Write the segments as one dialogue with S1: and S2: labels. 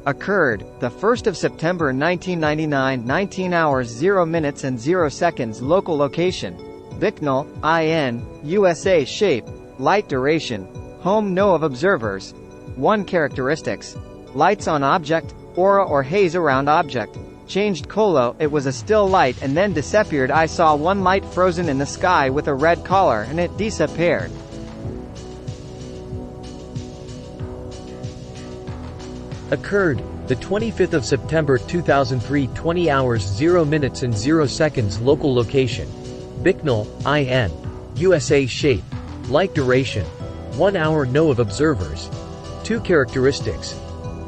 S1: Occurred, the 1st of September 1999, 19 hours 0 minutes and 0 seconds. Local location: Bicknell, IN, USA. Shape, light duration, home. No of observers. 1 characteristics: lights on object, aura or haze around object. Changed color, it was a still light and then disappeared. I saw one light frozen in the sky with a red color and it disappeared.
S2: Occurred, the 25th of September 2003, 20 hours 0 minutes and 0 seconds. Local location: Bicknell, IN, USA. Shape, light duration, 1 hour. No of observers. 2 characteristics: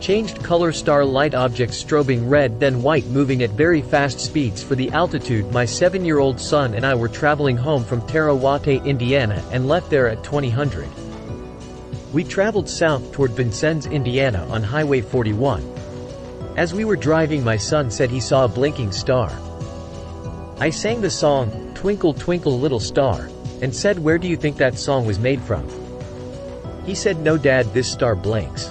S2: changed color, star light object strobing red then white, moving at very fast speeds. For the altitude, my 7-year-old son and I were traveling home from Tarawa, Indiana, and left there at 2000. We traveled south toward Vincennes, Indiana on Highway 41. As we were driving, my son said he saw a blinking star. I sang the song, "Twinkle Twinkle Little Star," and said, "Where do you think that song was made from?" He said, "No Dad, this star blinks."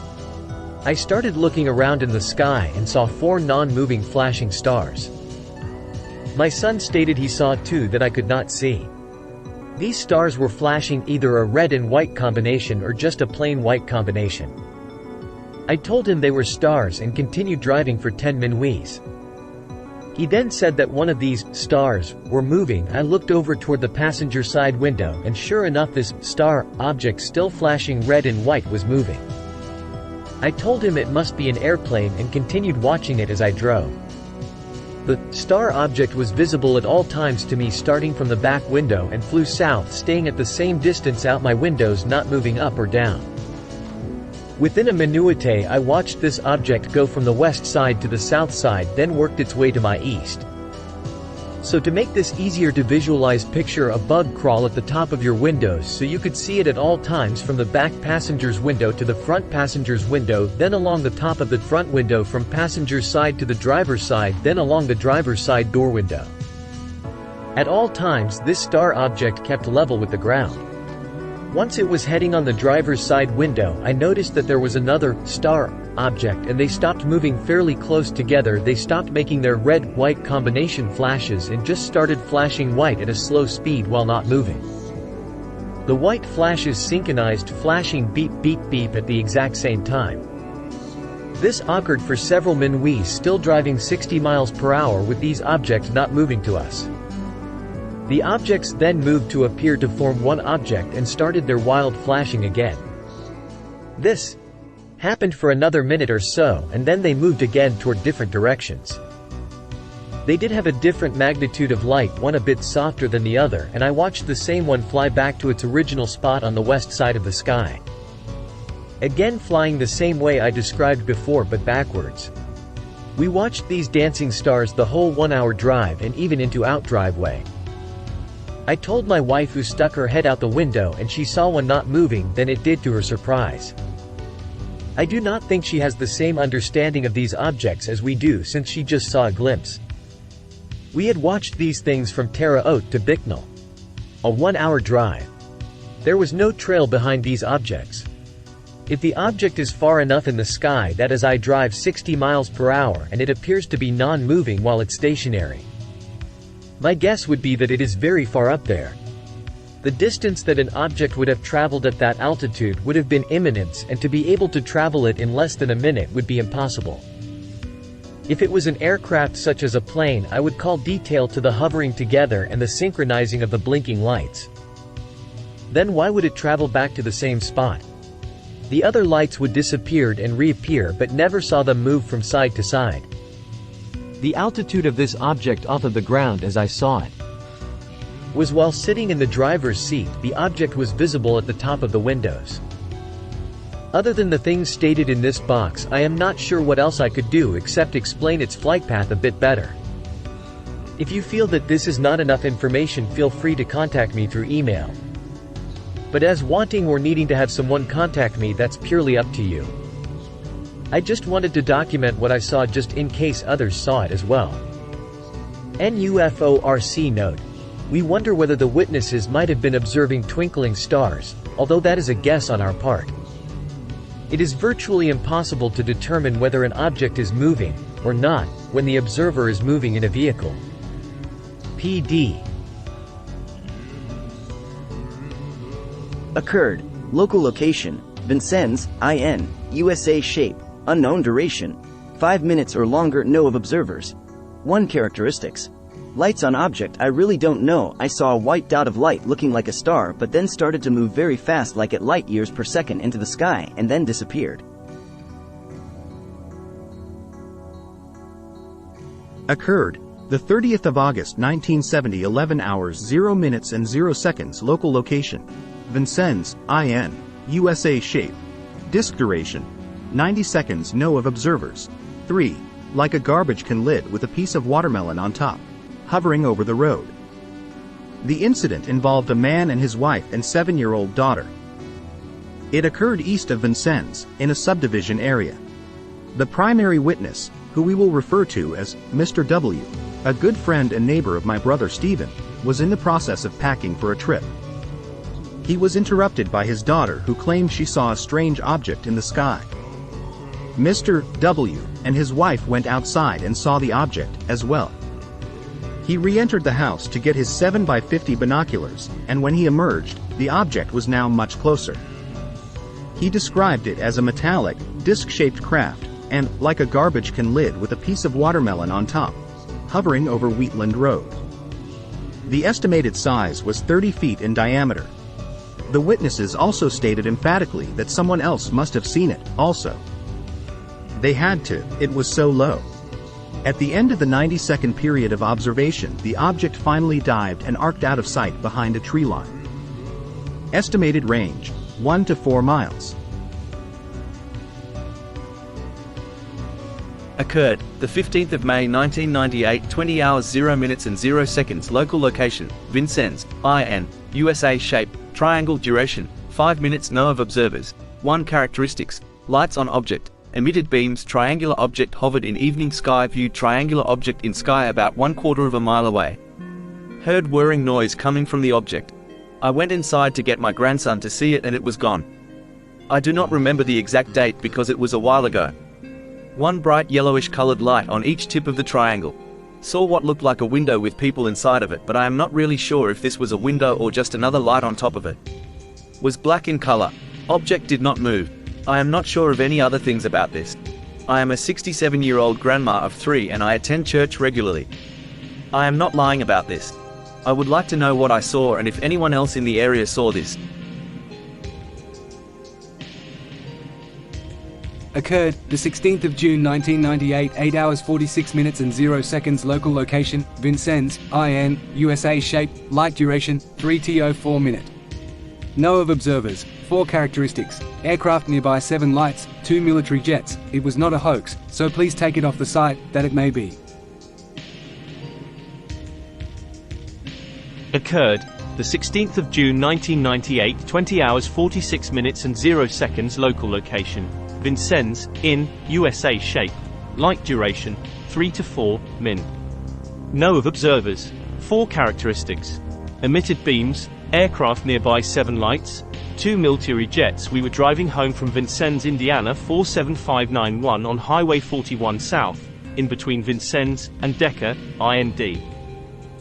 S2: I started looking around in the sky and saw 4 non-moving flashing stars. My son stated he saw 2 that I could not see. These stars were flashing either a red and white combination or just a plain white combination. I told him they were stars and continued driving for 10 minutes. He then said that one of these stars were moving. I looked over toward the passenger side window and sure enough, this star object still flashing red and white was moving. I told him it must be an airplane and continued watching it as I drove. The star object was visible at all times to me, starting from the back window and flew south, staying at the same distance out my windows, not moving up or down. Within a minute I watched this object go from the west side to the south side, then worked its way to my east. So to make this easier to visualize, picture a bug crawl at the top of your windows so you could see it at all times, from the back passenger's window to the front passenger's window, then along the top of the front window from passenger's side to the driver's side, then along the driver's side door window. At all times this star object kept level with the ground. Once it was heading on the driver's side window, I noticed that there was another star object and they stopped moving fairly close together. They stopped making their red-white combination flashes and just started flashing white at a slow speed while not moving. The white flashes synchronized, flashing beep beep beep at the exact same time. This occurred for several minutes, still driving 60 miles per hour with these objects not moving to us. The objects then moved to appear to form one object and started their wild flashing again. This happened for another minute or so, and then they moved again toward different directions. They did have a different magnitude of light, one a bit softer than the other, and I watched the same one fly back to its original spot on the west side of the sky. Again flying the same way I described before, but backwards. We watched these dancing stars the whole 1-hour drive and even into out driveway. I told my wife, who stuck her head out the window and she saw one not moving, then it did, to her surprise. I do not think she has the same understanding of these objects as we do, since she just saw a glimpse. We had watched these things from Tara Oat to Bicknell. A 1-hour drive. There was no trail behind these objects. If the object is far enough in the sky, that is, I drive 60 miles per hour and it appears to be non-moving while it's stationary, my guess would be that it is very far up there. The distance that an object would have traveled at that altitude would have been immense, and to be able to travel it in less than a minute would be impossible. If it was an aircraft such as a plane, I would call detail to the hovering together and the synchronizing of the blinking lights. Then why would it travel back to the same spot? The other lights would disappear and reappear, but never saw them move from side to side. The altitude of this object off of the ground as I saw it was while sitting in the driver's seat. The object was visible at the top of the windows. Other than the things stated in this box, I am not sure what else I could do except explain its flight path a bit better. If you feel that this is not enough information, feel free to contact me through email. But as wanting or needing to have someone contact me, that's purely up to you. I just wanted to document what I saw just in case others saw it as well. NUFORC note. We wonder whether the witnesses might have been observing twinkling stars, although that is a guess on our part. It is virtually impossible to determine whether an object is moving, or not, when the observer is moving in a vehicle. PD.
S3: Occurred. Local location, Vincennes, IN, USA. Shape, unknown duration, 5 minutes or longer. No of observers. 1 characteristics. Lights on object. I really don't know. I saw a white dot of light looking like a star, but then started to move very fast, like at light years per second, into the sky, and then disappeared.
S4: Occurred. The 30th of August 1970, 11 hours 0 minutes and 0 seconds. Local location, Vincennes, IN, USA. Shape, disk duration, 90 seconds. No of observers. 3. Like a garbage can lid with a piece of watermelon on top, hovering over the road. The incident involved a man and his wife and 7-year-old daughter. It occurred east of Vincennes, in a subdivision area. The primary witness, who we will refer to as Mr. W., a good friend and neighbor of my brother Stephen, was in the process of packing for a trip. He was interrupted by his daughter, who claimed she saw a strange object in the sky. Mr. W. and his wife went outside and saw the object as well. He re-entered the house to get his 7x50 binoculars, and when he emerged, the object was now much closer. He described it as a metallic, disc-shaped craft, and like a garbage can lid with a piece of watermelon on top, hovering over Wheatland Road. The estimated size was 30 feet in diameter. The witnesses also stated emphatically that someone else must have seen it, also. They had to, it was so low. At the end of the 90-second period of observation, the object finally dived and arced out of sight behind a tree line. Estimated range, 1 to 4 miles.
S5: Occurred, the 15th of May 1998, 20 hours 0 minutes and 0 seconds. Local location, Vincennes, IN, USA. Shape, triangle. Duration, 5 minutes. No of observers. 1 characteristics. Lights on object. Emitted beams. Triangular object hovered in evening sky. View triangular object in sky about 1/4 of a mile away. Heard whirring noise coming from the object. I went inside to get my grandson to see it and it was gone. I do not remember the exact date because it was a while ago. 1 bright yellowish colored light on each tip of the triangle. Saw what looked like a window with people inside of it, but I am not really sure if this was a window or just another light on top of it. Was black in color. Object did not move. I am not sure of any other things about this. I am a 67-year-old grandma of 3 and I attend church regularly. I am not lying about this. I would like to know what I saw and if anyone else in the area saw this.
S6: Occurred, the 16th of June 1998, 8 hours 46 minutes and 0 seconds. Local location, Vincennes, IN, USA. Shape, light duration, 3 to 4 minute. No of observers. 4 characteristics. Aircraft nearby, 7 lights, 2 military jets. It was not a hoax, so please take it off the site, that it may be.
S7: Occurred, the 16th of June 1998, 20 hours 46 minutes and 0 seconds. Local location, Vincennes, in, USA. Shape, light duration, 3 to 4 min. No of observers. 4 characteristics. Emitted beams, aircraft nearby, 7 lights, 2 military jets. We were driving home from Vincennes, Indiana 47591 on Highway 41 South, in between Vincennes and Decker, IND.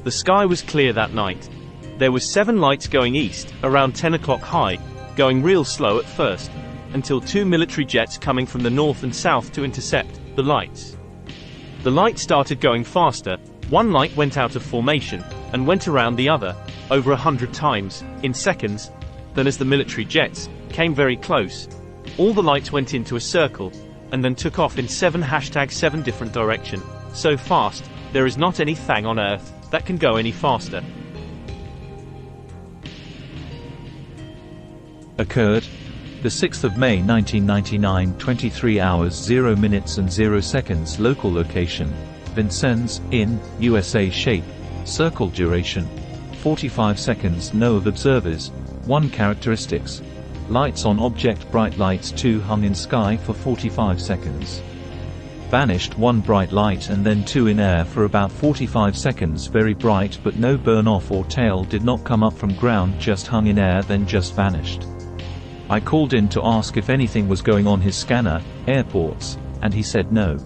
S7: The sky was clear that night. There was 7 lights going east, around 10 o'clock high, going real slow at first, until 2 military jets coming from the north and south to intercept the lights. The light started going faster. 1 light went out of formation, and went around the other, over 100 times, in seconds. Then as the military jets came very close, all the lights went into a circle, and then took off in 7 different direction. So fast, there is not anything on Earth that can go any faster.
S8: Occurred, the 6th of May 1999, 23 hours 0 minutes and 0 seconds. Local location, Vincennes, in, USA. Shape, circle. Duration, 45 seconds. No of observers. 1 characteristics. Lights on object, bright lights 2 hung in sky for 45 seconds. Vanished 1 bright light and then 2 in air for about 45 seconds, very bright but no burn off or tail, did not come up from ground, just hung in air then just vanished. I called in to ask if anything was going on his scanner, airports, and he said no.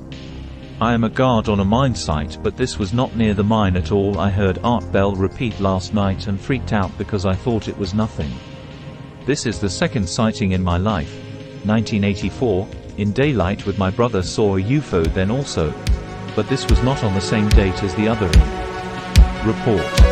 S8: I am a guard on a mine site, but this was not near the mine at all. I heard Art Bell repeat last night and freaked out because I thought it was nothing. This is the second sighting in my life. 1984, in daylight with my brother, saw a UFO then also. But this was not on the same date as the other. Report.